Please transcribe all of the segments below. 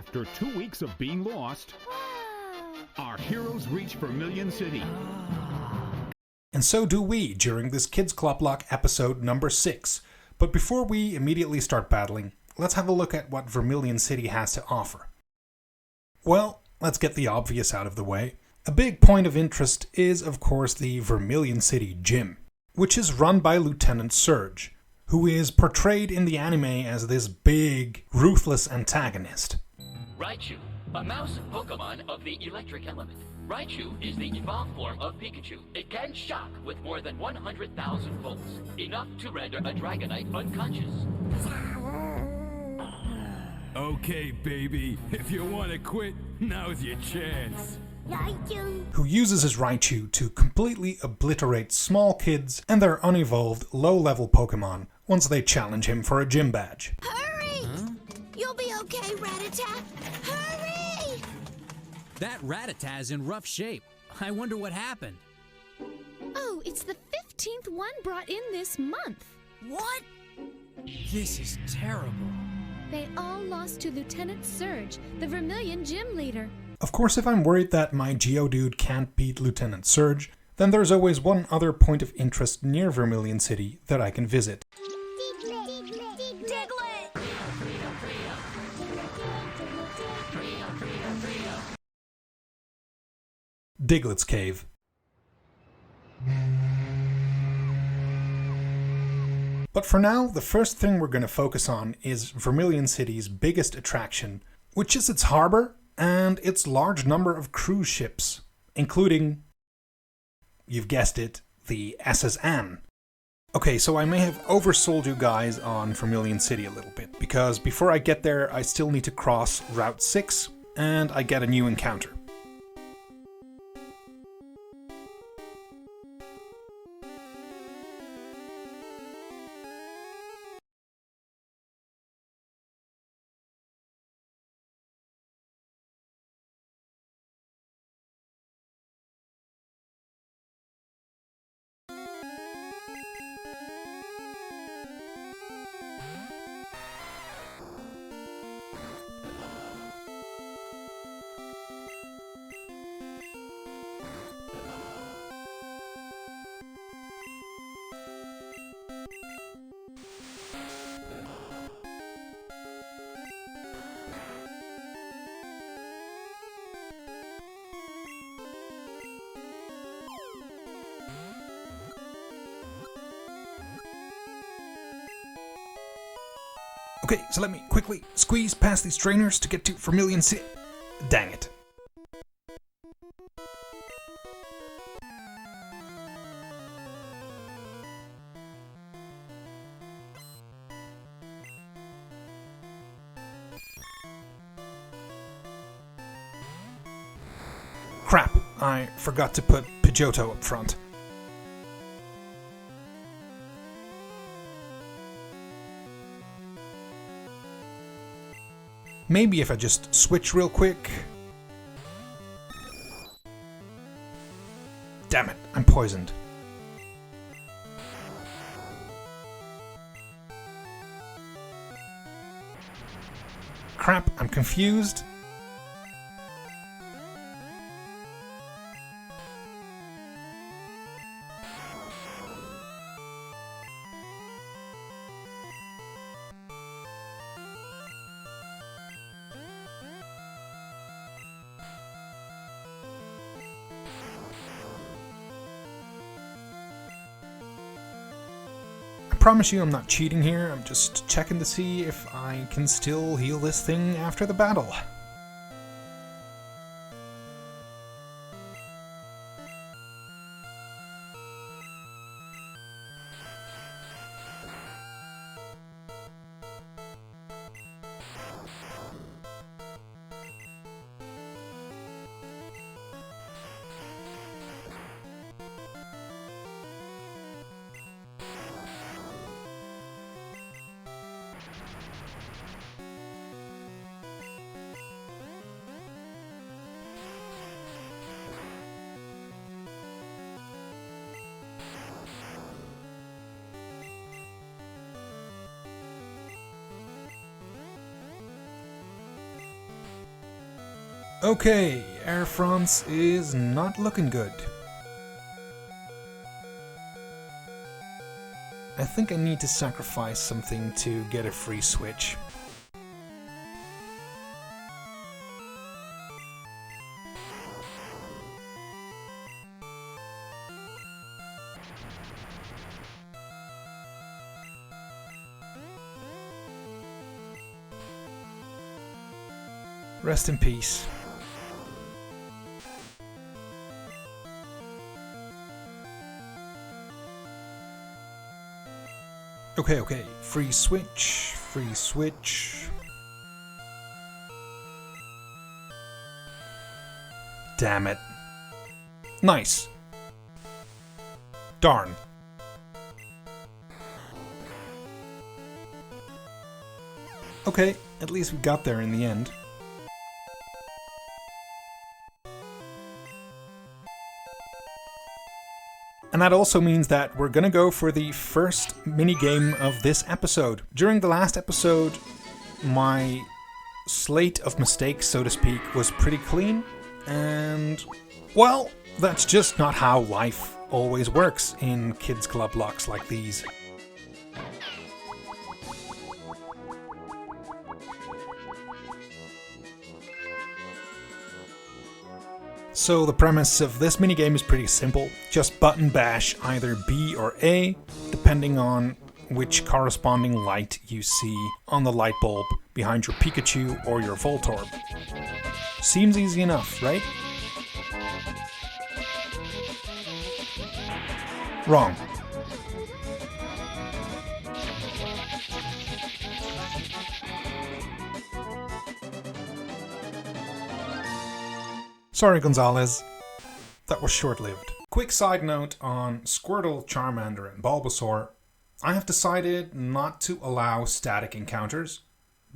After 2 weeks of being lost, our heroes reach Vermilion City. And so do we during this Kidsclublocke episode number 6. But before we immediately start battling, let's have a look at what Vermilion City has to offer. Well, let's get the obvious out of the way. A big point of interest is, of course, the Vermilion City Gym, which is run by Lieutenant Surge, who is portrayed in the anime as this big, ruthless antagonist. Raichu, a mouse Pokemon of the electric element. Raichu is the evolved form of Pikachu. It can shock with more than 100,000 volts, enough to render a Dragonite unconscious. Okay, baby, if you want to quit, now's your chance. Who uses his Raichu to completely obliterate small kids and their unevolved, low-level Pokemon once they challenge him for a gym badge. Hurry! Huh? You'll be okay, Rattata! Hurry! That Rattata's in rough shape. I wonder what happened. Oh, it's the 15th one brought in this month. What? This is terrible. They all lost to Lieutenant Surge, the Vermilion gym leader. Of course, if I'm worried that my Geodude can't beat Lieutenant Surge, then there's always one other point of interest near Vermilion City that I can visit. Diglett's Cave. But for now, the first thing we're going to focus on is Vermilion City's biggest attraction, which is its harbor and its large number of cruise ships, including, you've guessed it, the SS Anne. Okay, so I may have oversold you guys on Vermilion City a little bit, because before I get there I still need to cross Route 6, and I get a new encounter. Okay, so let me quickly squeeze past these trainers to get to Vermilion City. Dang it. Crap, I forgot to put Pidgeotto up front. Maybe if I just switch real quick. Damn it, I'm poisoned. Crap, I'm confused. I promise you I'm not cheating here, I'm just checking to see if I can still heal this thing after the battle. Okay, Air France is not looking good. I think I need to sacrifice something to get a free switch. Rest in peace. Okay, free switch, free switch. Damn it. Nice. Darn. Okay, at least we got there in the end. And that also means that we're gonna go for the first minigame of this episode. During the last episode, my slate of mistakes, so to speak, was pretty clean. And, well, that's just not how life always works in Kidsclublocke like these. So the premise of this minigame is pretty simple. Just button bash either B or A, depending on which corresponding light you see on the light bulb behind your Pikachu or your Voltorb. Seems easy enough, right? Wrong. Sorry, Gonzalez. That was short-lived. Quick side note on Squirtle, Charmander, and Bulbasaur. I have decided not to allow static encounters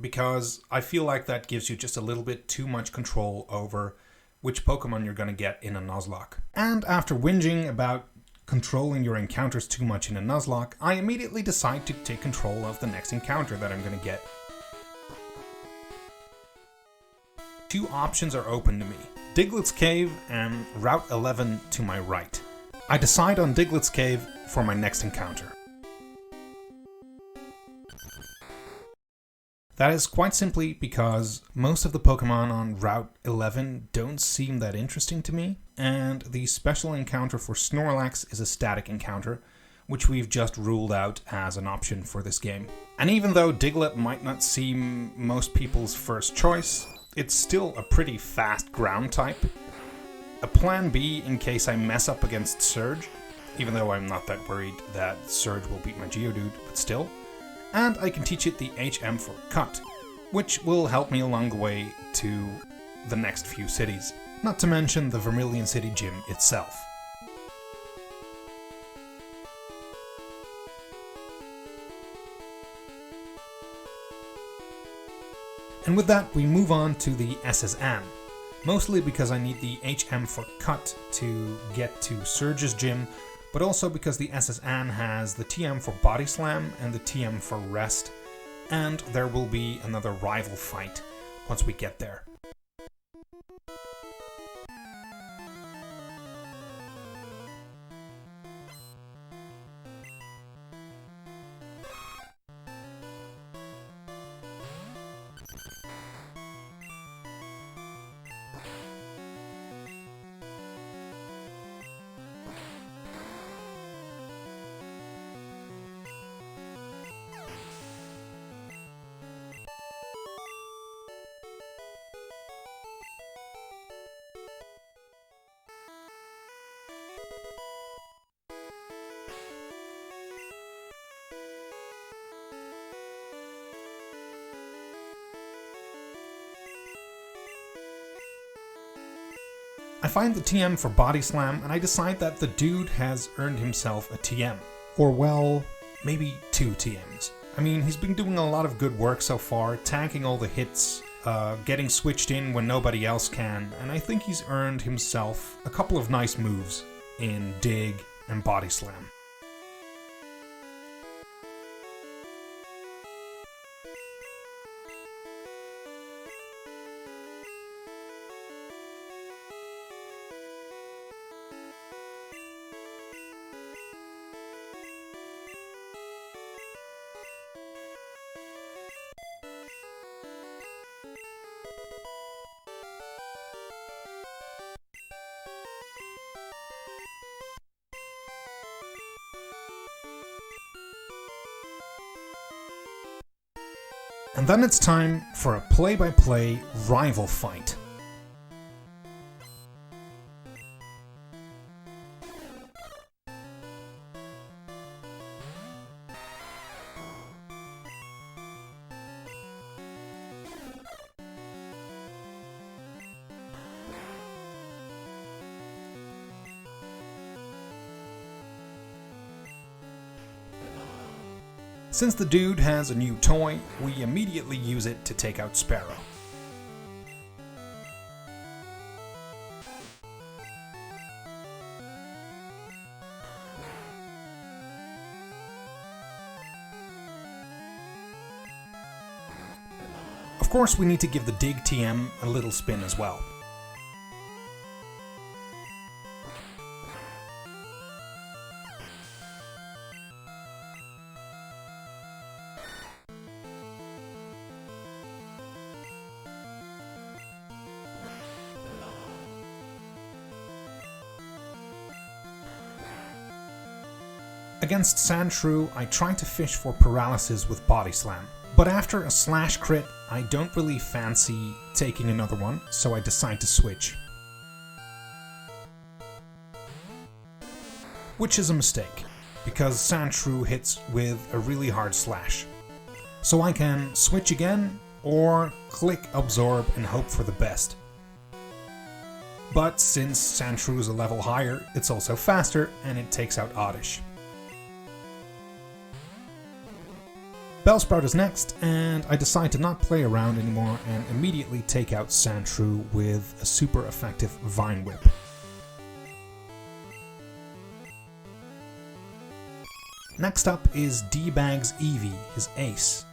because I feel like that gives you just a little bit too much control over which Pokemon you're going to get in a Nuzlocke. And after whinging about controlling your encounters too much in a Nuzlocke, I immediately decide to take control of the next encounter that I'm going to get. Two options are open to me. Diglett's Cave and Route 11 to my right. I decide on Diglett's Cave for my next encounter. That is quite simply because most of the Pokemon on Route 11 don't seem that interesting to me, and the special encounter for Snorlax is a static encounter, which we've just ruled out as an option for this game. And even though Diglett might not seem most people's first choice, it's still a pretty fast ground type. A plan B in case I mess up against Surge, even though I'm not that worried that Surge will beat my Geodude, but still. And I can teach it the HM for Cut, which will help me along the way to the next few cities, not to mention the Vermilion City gym itself. And with that, we move on to the SSN, mostly because I need the HM for Cut to get to Surge's gym, but also because the SSN has the TM for Body Slam and the TM for Rest, and there will be another rival fight once we get there. I find the TM for Body Slam and I decide that the dude has earned himself a TM. Or well, maybe 2 TMs. I mean, he's been doing a lot of good work so far, tanking all the hits, getting switched in when nobody else can, and I think he's earned himself a couple of nice moves in Dig and Body Slam. And then it's time for a play-by-play rival fight. Since the dude has a new toy, we immediately use it to take out Sparrow. Of course, we need to give the Dig TM a little spin as well. Against Sandshrew, I try to fish for paralysis with Body Slam, but after a slash crit, I don't really fancy taking another one, so I decide to switch. Which is a mistake, because Sandshrew hits with a really hard slash. So I can switch again, or click Absorb and hope for the best. But since Sandshrew is a level higher, it's also faster, and it takes out Oddish. Bellsprout is next, and I decide to not play around anymore and immediately take out Sandshrew with a super effective Vine Whip. Next up is D-Bag's Eevee, his ace.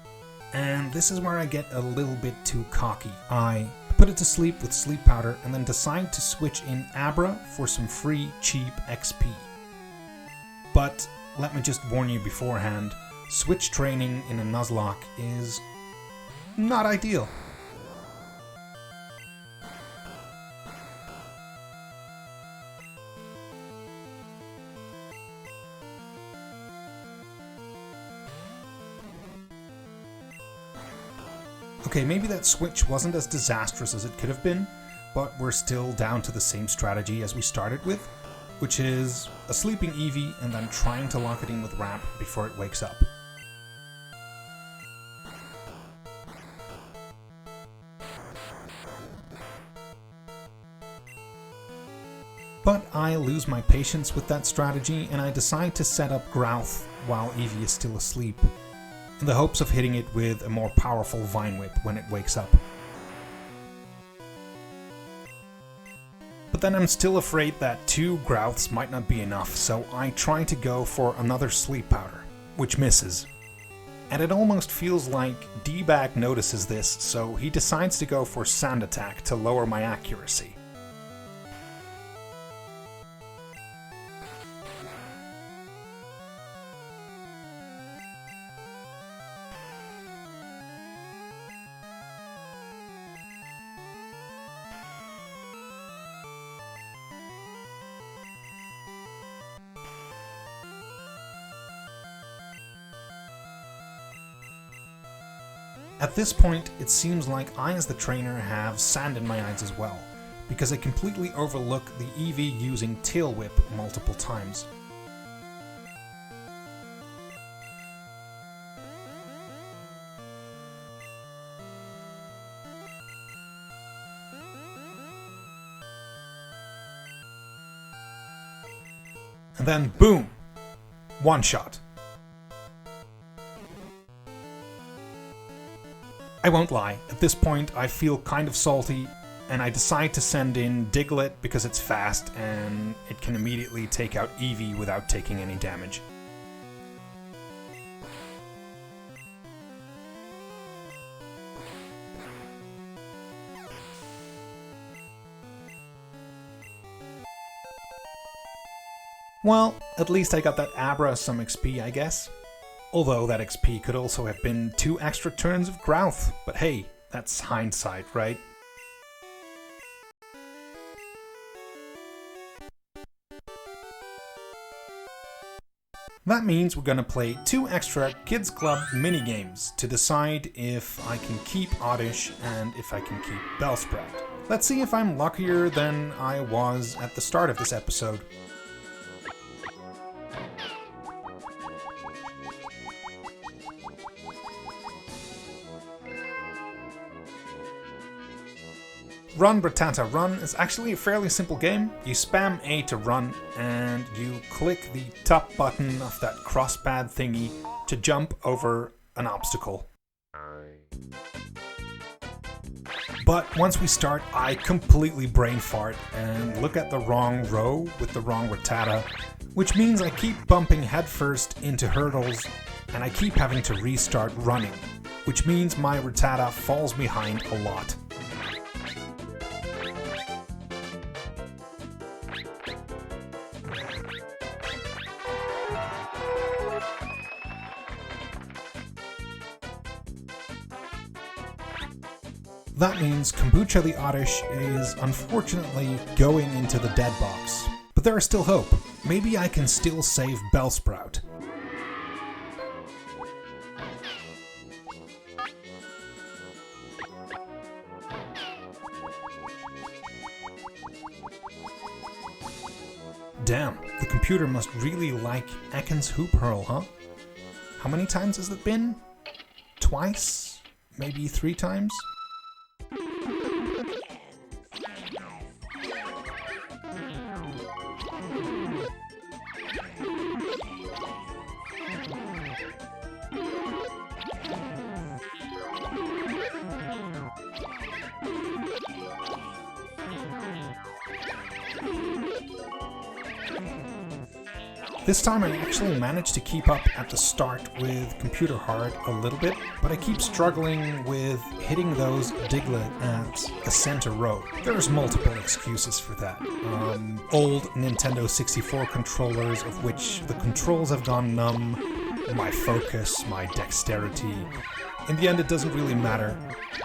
And this is where I get a little bit too cocky. I put it to sleep with Sleep Powder and then decide to switch in Abra for some free, cheap XP. But let me just warn you beforehand, switch training in a Nuzlocke is not ideal. Okay, maybe that switch wasn't as disastrous as it could have been, but we're still down to the same strategy as we started with, which is a sleeping Eevee and then trying to lock it in with Wrap before it wakes up. But I lose my patience with that strategy and I decide to set up Growth while Eevee is still asleep, in the hopes of hitting it with a more powerful Vine Whip when it wakes up. But then I'm still afraid that 2 Growths might not be enough, so I try to go for another Sleep Powder, which misses. And it almost feels like D-Bag notices this, so he decides to go for Sand Attack to lower my accuracy. At this point, it seems like I as the trainer have sand in my eyes as well, because I completely overlook the Eevee using Tail Whip multiple times. And then boom! One shot. I won't lie, at this point I feel kind of salty, and I decide to send in Diglett because it's fast and it can immediately take out Eevee without taking any damage. Well, at least I got that Abra some XP, I guess. Although that XP could also have been 2 extra turns of Growth, but hey, that's hindsight, right? That means we're gonna play 2 extra Kids Club mini-games to decide if I can keep Oddish and if I can keep Bellsprout. Let's see if I'm luckier than I was at the start of this episode. Run Bratata Run is actually a fairly simple game. You spam A to run, and you click the top button of that crosspad thingy to jump over an obstacle. But once we start, I completely brain fart and look at the wrong row with the wrong Rattata, which means I keep bumping headfirst into hurdles, and I keep having to restart running, which means my Rattata falls behind a lot. That means Kombucha the Oddish is unfortunately going into the dead box. But there is still hope. Maybe I can still save Bellsprout. Damn, the computer must really like Ekans Hoop Hurl, huh? How many times has it been? Twice? Maybe 3 times? This time I actually managed to keep up at the start with computer hard a little bit, but I keep struggling with hitting those Diglett at the center row. There's multiple excuses for that. Old Nintendo 64 controllers, of which the controls have gone numb, my focus, my dexterity. In the end, it doesn't really matter,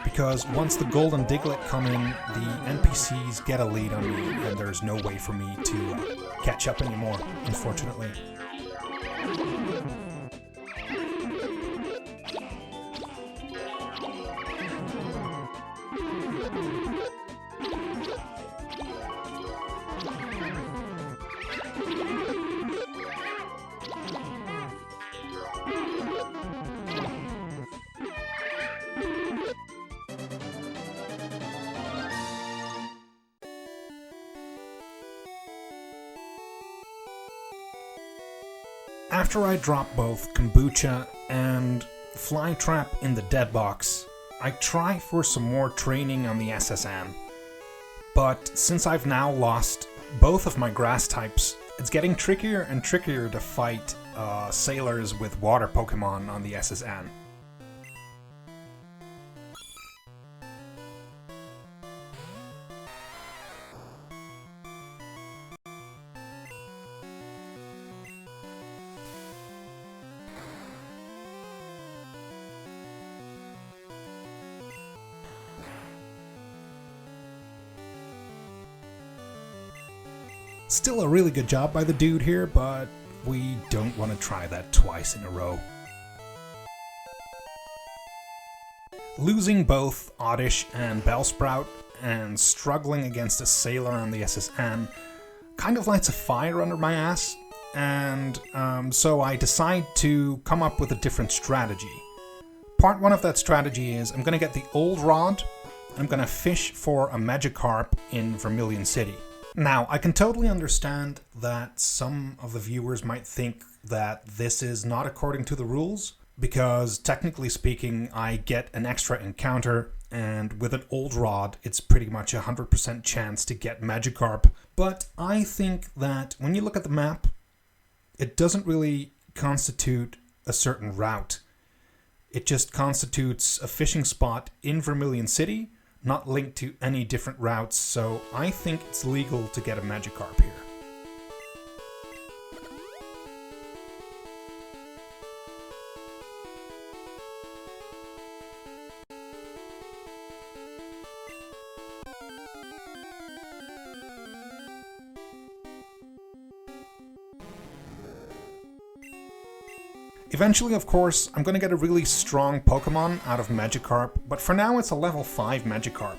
because once the golden Diglett come in, the NPCs get a lead on me, and there's no way for me to catch up anymore, unfortunately. After I drop both Kombucha and Flytrap in the dead box, I try for some more training on the SSN. But since I've now lost both of my grass types, it's getting trickier and trickier to fight sailors with water Pokemon on the SSN. Still a really good job by the dude here, but we don't want to try that twice in a row. Losing both Oddish and Bellsprout and struggling against a sailor on the SSN kind of lights a fire under my ass, and so I decide to come up with a different strategy. Part 1 of that strategy is I'm going to get the old rod, and I'm going to fish for a Magikarp in Vermilion City. Now, I can totally understand that some of the viewers might think that this is not according to the rules, because technically speaking, I get an extra encounter, and with an old rod, it's pretty much a 100% chance to get Magikarp. But I think that when you look at the map, it doesn't really constitute a certain route. It just constitutes a fishing spot in Vermilion City, not linked to any different routes, so I think it's legal to get a Magikarp here. Eventually, of course, I'm gonna get a really strong Pokemon out of Magikarp, but for now it's a level 5 Magikarp.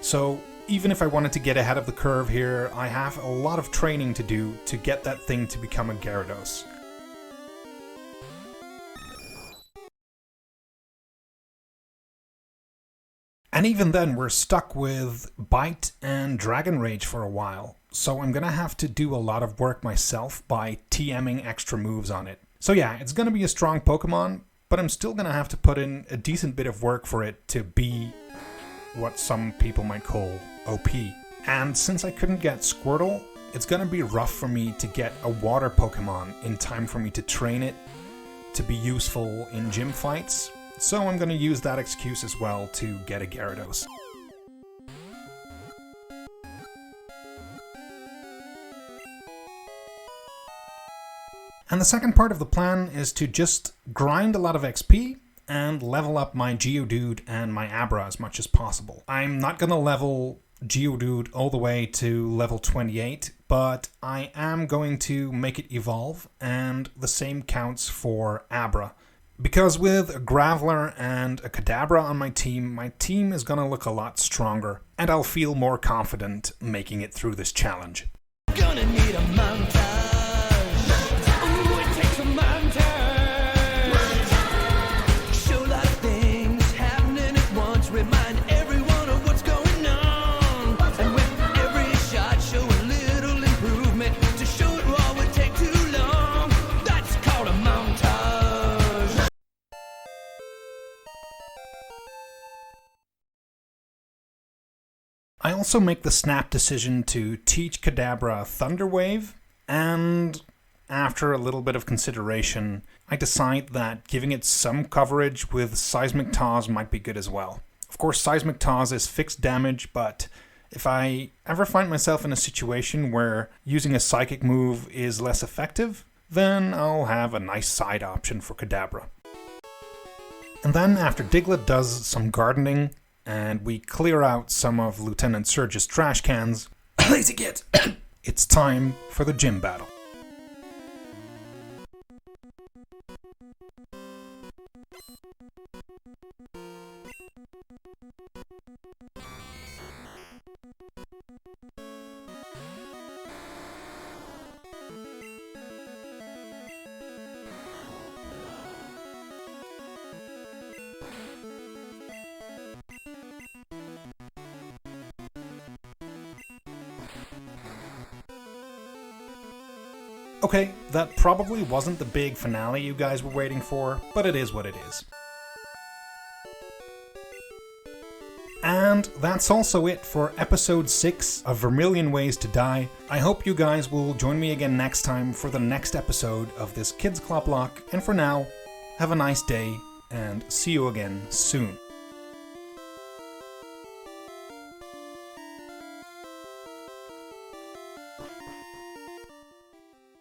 So even if I wanted to get ahead of the curve here, I have a lot of training to do to get that thing to become a Gyarados. And even then, we're stuck with Bite and Dragon Rage for a while, so I'm gonna have to do a lot of work myself by TMing extra moves on it. So yeah, it's gonna be a strong Pokemon, but I'm still gonna have to put in a decent bit of work for it to be what some people might call OP. And since I couldn't get Squirtle, it's gonna be rough for me to get a water Pokemon in time for me to train it to be useful in gym fights. So I'm going to use that excuse as well to get a Gyarados. And the second part of the plan is to just grind a lot of XP and level up my Geodude and my Abra as much as possible. I'm not going to level Geodude all the way to level 28, but I am going to make it evolve, and the same counts for Abra. Because with a Graveler and a Kadabra on my team is gonna look a lot stronger, and I'll feel more confident making it through this challenge. Gonna need a montage. Ooh, it takes a montage. Show a lot of things happening at once. Remind everyone of what's going on. And with every shot, show a little improvement. To show it all would take too long. That's called a montage. I also make the snap decision to teach Kadabra Thunder Wave, and after a little bit of consideration, I decide that giving it some coverage with Seismic Toss might be good as well. Of course, Seismic Toss is fixed damage, but if I ever find myself in a situation where using a Psychic move is less effective, then I'll have a nice side option for Kadabra. And then after Diglett does some gardening, and we clear out some of Lieutenant Surge's trash cans, lazy kid, it's time for the gym battle. Okay, that probably wasn't the big finale you guys were waiting for, but it is what it is. And that's also it for episode 6 of Vermilion Ways to Die. I hope you guys will join me again next time for the next episode of this Kidsclublocke, and for now, have a nice day, and see you again soon.